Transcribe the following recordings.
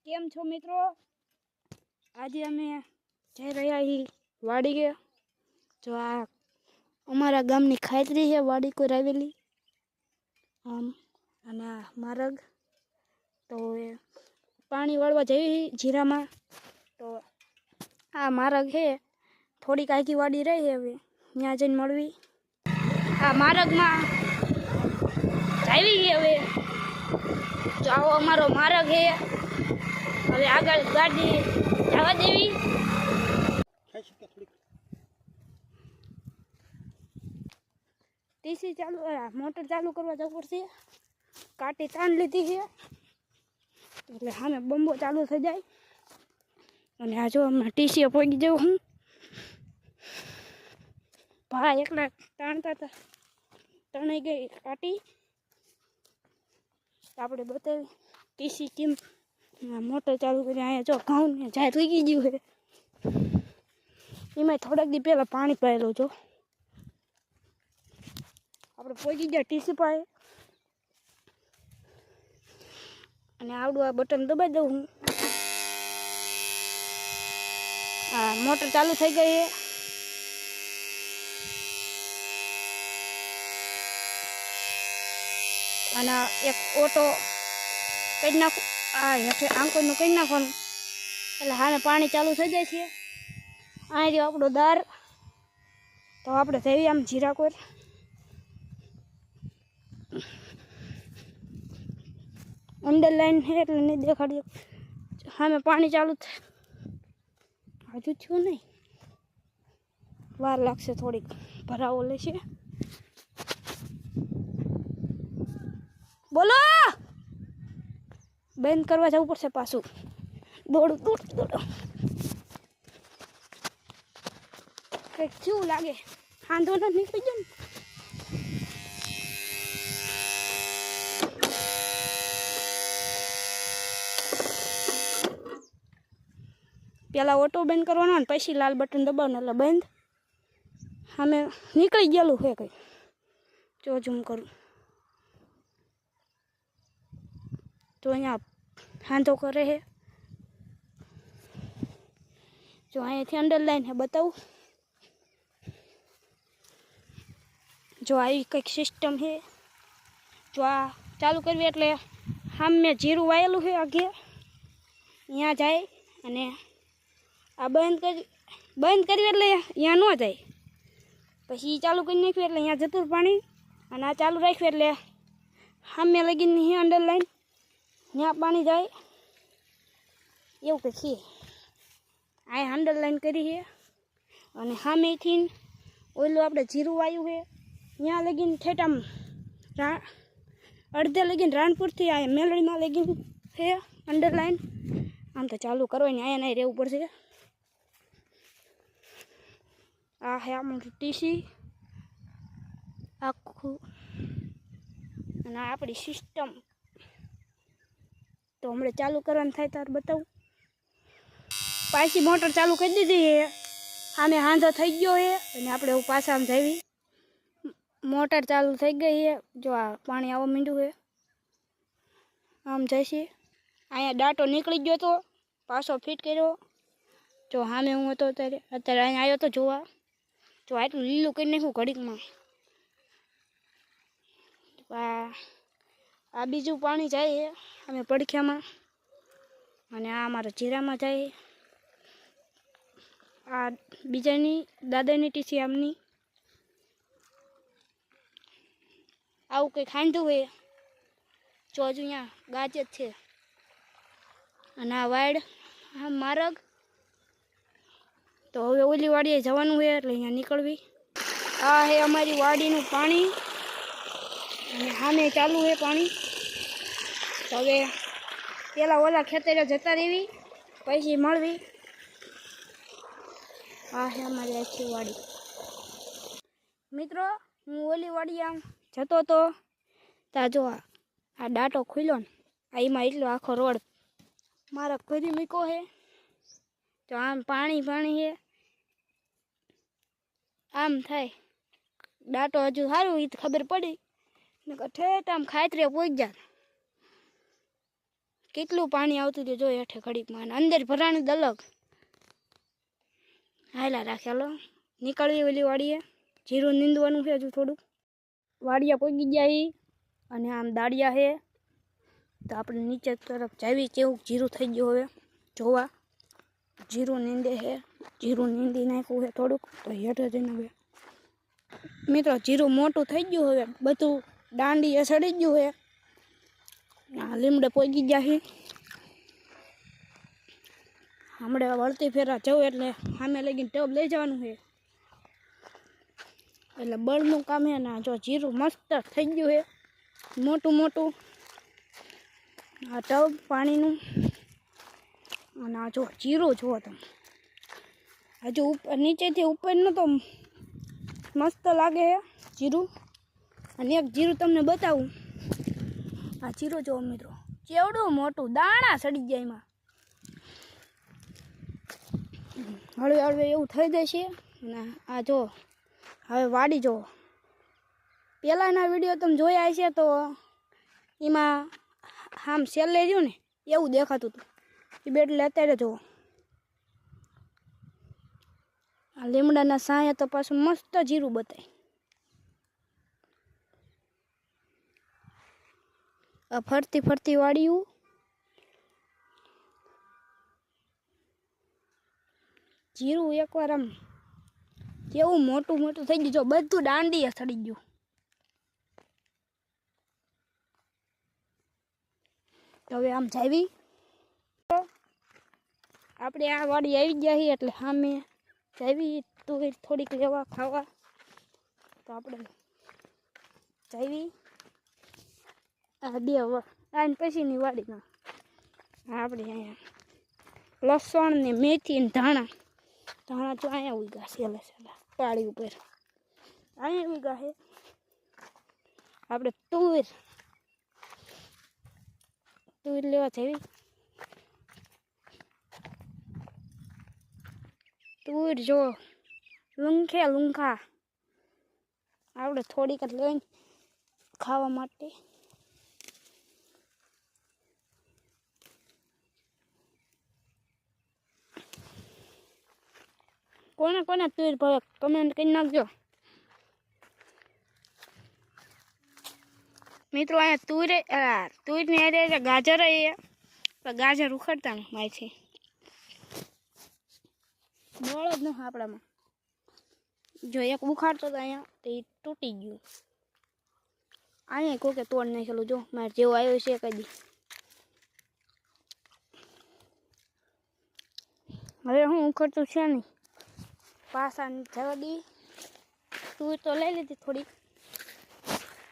કેમ છો મિત્રો? આજે અમે જઈ રહ્યા છીએ વાડી કે જો આ અમારા ગામની ખાતરી છે વાડી કોઈ આવેલી આમ અને આ માર્ગ તો એ પાણી વાળવા જઈ જીરામાં તો આ માર્ગ છે થોડીક આખી વાડી રહી હવે ત્યાં જઈને મળવી આ માર્ગમાં જાવી હવે જો આવો અમારો માર્ગ છે હવે આગળ ગાડી જવા દેવી ટીસી ચાલુ મોટર ચાલુ કરવા જવું પડશે કાટી તાણ લીધી છે એટલે સામે બંબો ચાલુ થઈ જાય અને આ જો હમણાં ટીસીએ પહોંચી જવું હું ભાઈ એકલા તાણતા હતા તણાઈ ગઈ કાટી આપણે બતાવી ટીસી કેમ મોટર ચાલુ કરી અહીંયા જો ઘઉં ને જાય લઈ ગયું છે એમાં થોડાક દી પહેલાં પાણી પાયેલું જો આપણે પહોંચી ગયા ટીસી પાસે અને આવડું આ બટન દબાઈ દઉં હું હા મોટર ચાલુ થઈ ગઈ છે અને એક ઓટો કરી નાખું આ હેઠે આંકોનું કરી નાખવાનું એટલે હાને પાણી ચાલુ થઈ જાય છે અહીં રહ્યો આપણો દાર તો આપણે થઈ આમ જીરાકોર અંડરલાઈન છે એટલે નહીં દેખાડી સામે પાણી ચાલુ થાય હજુ છું નહીં વાર લાગશે થોડીક ભરાવો લેશે બોલો બંધ કરવા જવું પડશે પાછું દોડું કંઈક કેવું લાગે હાંધો ન નીકળી જાય ને પેલા ઓટો બંધ કરવાનો ને પછી લાલ બટન દબાવવાનું એટલે બંધ સામે નીકળી ગયેલું છે કંઈ જો ઝૂમ કરું તો અહીંયા હાંધો કરે છે જો અહીંયાથી અંડરલાઈન છે બતાવું જો આવી કંઈક સિસ્ટમ છે જો આ ચાલુ કરવી એટલે સામે જીરું વાયેલું છે આગે અહીંયા જાય અને આ બંધ કરવી એટલે અહીંયા ન જાય પછી ચાલુ કરી નાખ્યું એટલે અહીંયા જતું પાણી અને આ ચાલુ રાખ્યું એટલે સામે લગીને અહીં અંડરલાઈન ત્યાં પાણી જાય એવું કંઈક છે આ અંડરલાઈન કરી છે અને સામેથી ઓલું આપણે જીરું વાયું છે ત્યાં લગીને ઠેઠ આમ અડધે લગીને રાણપુરથી આ મેલડીમાં લગીને છે અંડરલાઈન આમ તો ચાલુ કરવાની અહીંયા નહીં રહેવું પડશે આ હે આપણું ટીસી આખું અને આપણી સિસ્ટમ તો હમણાં ચાલુ કરવાનું થાય તાર બતાવું પાછી મોટર ચાલુ કરી દીધી છે આમે હાંધો થઈ ગયો છે અને આપણે એવું પાછા આમ જવી મોટર ચાલુ થઈ ગઈ છે જો આ પાણી આવવા માંડ્યું છે આમ જઈશે અહીંયા ડાટો નીકળી ગયો તો પાછો ફિટ કર્યો જો સામે હું હતો અત્યારે અહીંયા આવ્યો તો જોવા જો આટલું લીલું કરી નાખ્યું ઘડીકમાં આ બીજું પાણી જાય છે અમે પડખ્યામાં અને આ અમારા જીરામાં જાય આ બીજાની દાદાની ટીસી આમની આવું કંઈ ખાંધું હોય જો હજુ અહીંયા ગાજ જ છે અને આ વાડ આ માર્ગ તો હવે ઓલી વાડીએ જવાનું હોય એટલે અહીંયા નીકળવી આ હે અમારી વાડીનું પાણી અને સામે ચાલુ છે પાણી તો હવે પેલા ઓલા ખેતરે જતા રહેવી પછી મળવી આ હે અમારી આખી વાડી મિત્રો હું ઓલી વાડી આમ જતો તો ત્યાં જો આ ડાટો ખુલ્યો ને એમાં એટલો આખો રોડ મારા ઘરે મૂક્યો છે તો આમ પાણી છે આમ થાય ડાટો હજુ સારું એ ખબર પડી ને ઠેઠ આમ ખાતરે પહોંચી જાય કેટલું પાણી આવતું હતું જો હેઠે ઘડીકમાં, અંદર ભરાણી દલગ. હાલા રાખે, હાલો નીકળવી ઓલી વાડીએ. જીરું નીંદવાનું છે હજુ થોડુંક. વાડિયા પોગી ગયા અને આમ દાળિયા છે, તો આપણે નીચે તરફ જાવી કેવું જીરું થઈ ગયું હવે જોવા. જીરું નીંદે છે, જીરું નીંદી નાખ્યું છે થોડુંક, તો હેઠે જઈને હવે મિત્રો જીરું મોટું થઈ ગયું હવે, બધું દાંડીએ સડી ગયું છે. લીમડે પોગી ગયા છે. હમણાં વળતી ફેરા જવું એટલે સામે લગીને ટબ લઈ જવાનું છે, એટલે બળનું કામ છે ને. જો જીરું મસ્ત થઈ ગયું છે, મોટું મોટું. આ ટબ પાણીનું, અને આ જો જીરું જુઓ તમે, હજુ ઉપર નીચેથી ઉપરનું તો મસ્ત લાગે છે જીરું. અને એક જીરું તમને બતાવું, આ જીરું જુઓ મિત્રો, કેવડું મોટું, દાણા સડી જાય એમાં. હળવે હળવે એવું થઈ જશે. અને આ જો હવે વાડી જુઓ, પહેલાંના વિડીયો તમે જોયા હશે તો એમાં આમ છેલ્લે રહ્યું ને એવું દેખાતું હતું એ બે. એટલે અત્યારે જુઓ આ લીમડાના સાયા તો પાછું મસ્ત જીરું બતાય. આ ફરતી ફરતી વાળ્યું, જીરું એકવાર આમ કેવું મોટું મોટું થઈ ગયું. જો બધું દાંડીએ સડી ગયું. તો હવે આમ જાવી આપણે આ વાડી આવી ગયા છીએ, એટલે સામે જાવી તુવેર થોડીક લેવા ખાવા. તો આપણે જાવી આ બે આને પછીની વાડીમાં આપણે અહીંયા લસણ ને મેથી ને ધાણા તો અહીંયા ઉગ્યા સેલા સેલા પાળી ઉપર, અહીંયા ઉગ્યા છે. આપણે તુવેર લેવા જવી. તુવેર જો લુંખા આપણે થોડીક જ લઈને ખાવા માટે. કોને કોને તુવેર ભાવે કમેન્ટ કરી નાખજો મિત્રો. અહીંયા તુવેરની હારે ગાજર પણ ગાજર ઉખડતા ને માયથી બળ જ ન આપણામાં. જો એક ઉખાડતો હતો અહીંયા તો એ તૂટી ગયું. અહીંયા કોકે તોડ નાખેલું, જો મારે જેવો આવ્યો છે કદી. હવે હું ઉખડતું છે નહીં, પાછા જવા દઈએ. તુવેર તો લઈ લીધી થોડીક.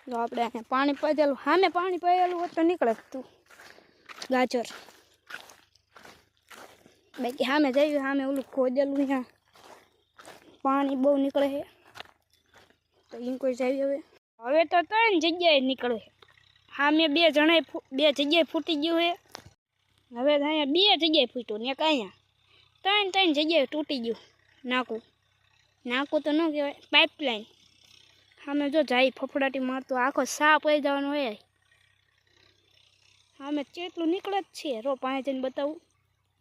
જો આપણે અહીંયા પાણી પડેલું, સામે પાણી પડેલું હોત તો નીકળે તું ગાજર. બાકી સામે જઈએ, સામે ઓલું ખોદેલું ત્યાં પાણી બહુ નીકળે છે, તો એમ કોઈ જાય. હવે તો 3 જગ્યાએ નીકળે. સામે 2 જગ્યાએ ફૂટી ગયું છે. હવે અહીંયા 2 જગ્યાએ ફૂટ્યું ને એક અહીંયા 3 જગ્યાએ તૂટી ગયું. નાકું તો ન કહેવાય, પાઇપલાઇન. સામે જો જાય ફફડાટી મારતો આખો સા પડી જવાનો હોય. સામે કેટલું નીકળે જ છે. રો પાસે જઈને બતાવું.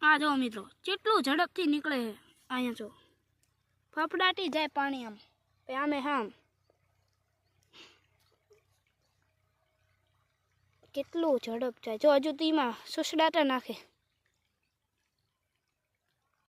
આ જો મિત્રો કેટલું ઝડપથી નીકળે છે. અહીંયા જો ફફડાટી જાય પાણી આમ, આમે આમ કેટલું ઝડપ જાય. જો હજુ તો એમાં સુસડાટા નાખે.